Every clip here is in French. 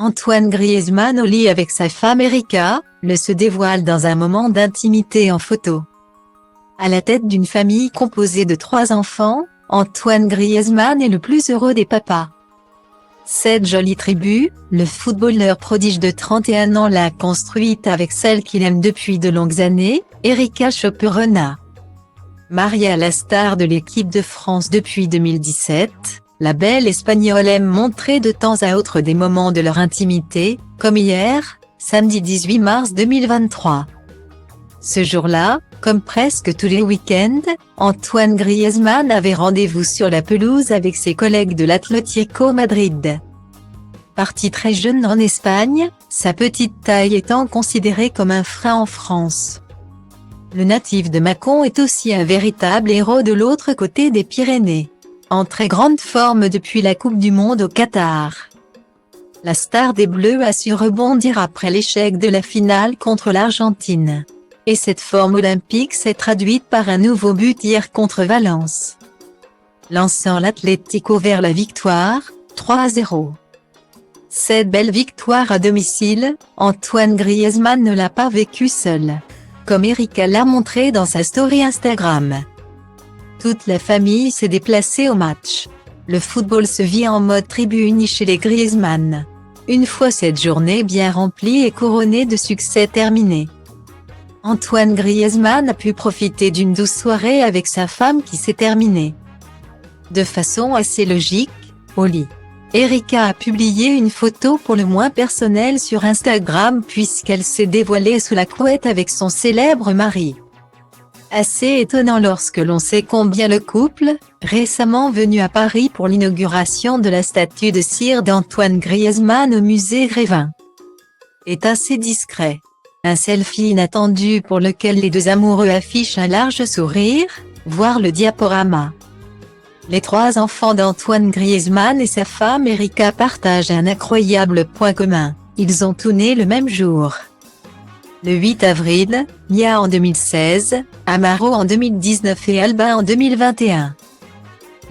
Antoine Griezmann au lit avec sa femme Erika, se dévoile dans un moment d'intimité en photo. À la tête d'une famille composée de 3 enfants, Antoine Griezmann est le plus heureux des papas. Cette jolie tribu, le footballeur prodige de 31 ans l'a construite avec celle qu'il aime depuis de longues années, Erika Chopurena. Mariée à la star de l'équipe de France depuis 2017, la belle Espagnole aime montrer de temps à autre des moments de leur intimité, comme hier, samedi 18 mars 2023. Ce jour-là, comme presque tous les week-ends, Antoine Griezmann avait rendez-vous sur la pelouse avec ses collègues de l'Atlético Madrid. Parti très jeune en Espagne, sa petite taille étant considérée comme un frein en France. Le natif de Mâcon est aussi un véritable héros de l'autre côté des Pyrénées. En très grande forme depuis la Coupe du Monde au Qatar. La star des Bleus a su rebondir après l'échec de la finale contre l'Argentine. Et cette forme olympique s'est traduite par un nouveau but hier contre Valence, lançant l'Atlético vers la victoire, 3-0. Cette belle victoire à domicile, Antoine Griezmann ne l'a pas vécue seul. Comme Erika l'a montré dans sa story Instagram. Toute la famille s'est déplacée au match. Le football se vit en mode tribu uni chez les Griezmann. Une fois cette journée bien remplie et couronnée de succès terminée, Antoine Griezmann a pu profiter d'une douce soirée avec sa femme qui s'est terminée de façon assez logique, au lit. Erika a publié une photo pour le moins personnelle sur Instagram puisqu'elle s'est dévoilée sous la couette avec son célèbre mari. Assez étonnant lorsque l'on sait combien le couple, récemment venu à Paris pour l'inauguration de la statue de cire d'Antoine Griezmann au musée Grévin, est assez discret. Un selfie inattendu pour lequel les deux amoureux affichent un large sourire, voir le diaporama. Les 3 enfants d'Antoine Griezmann et sa femme Erika partagent un incroyable point commun, ils ont tous né le même jour. Le 8 avril, Mia en 2016, Amaro en 2019 et Alba en 2021.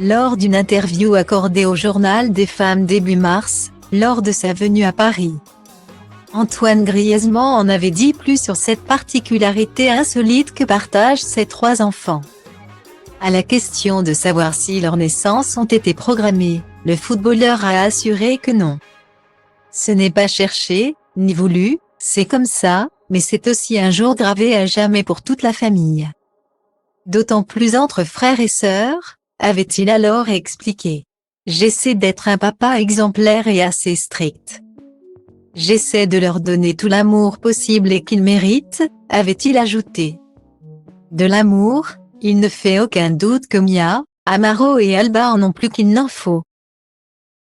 Lors d'une interview accordée au Journal des femmes début mars, lors de sa venue à Paris, Antoine Griezmann en avait dit plus sur cette particularité insolite que partagent ses 3 enfants. À la question de savoir si leurs naissances ont été programmées, le footballeur a assuré que non. Ce n'est pas cherché, ni voulu, c'est comme ça, mais c'est aussi un jour gravé à jamais pour toute la famille. D'autant plus entre frères et sœurs, avait-il alors expliqué. J'essaie d'être un papa exemplaire et assez strict. J'essaie de leur donner tout l'amour possible et qu'ils méritent, avait-il ajouté. De l'amour, il ne fait aucun doute que Mia, Amaro et Alba en ont plus qu'il n'en faut.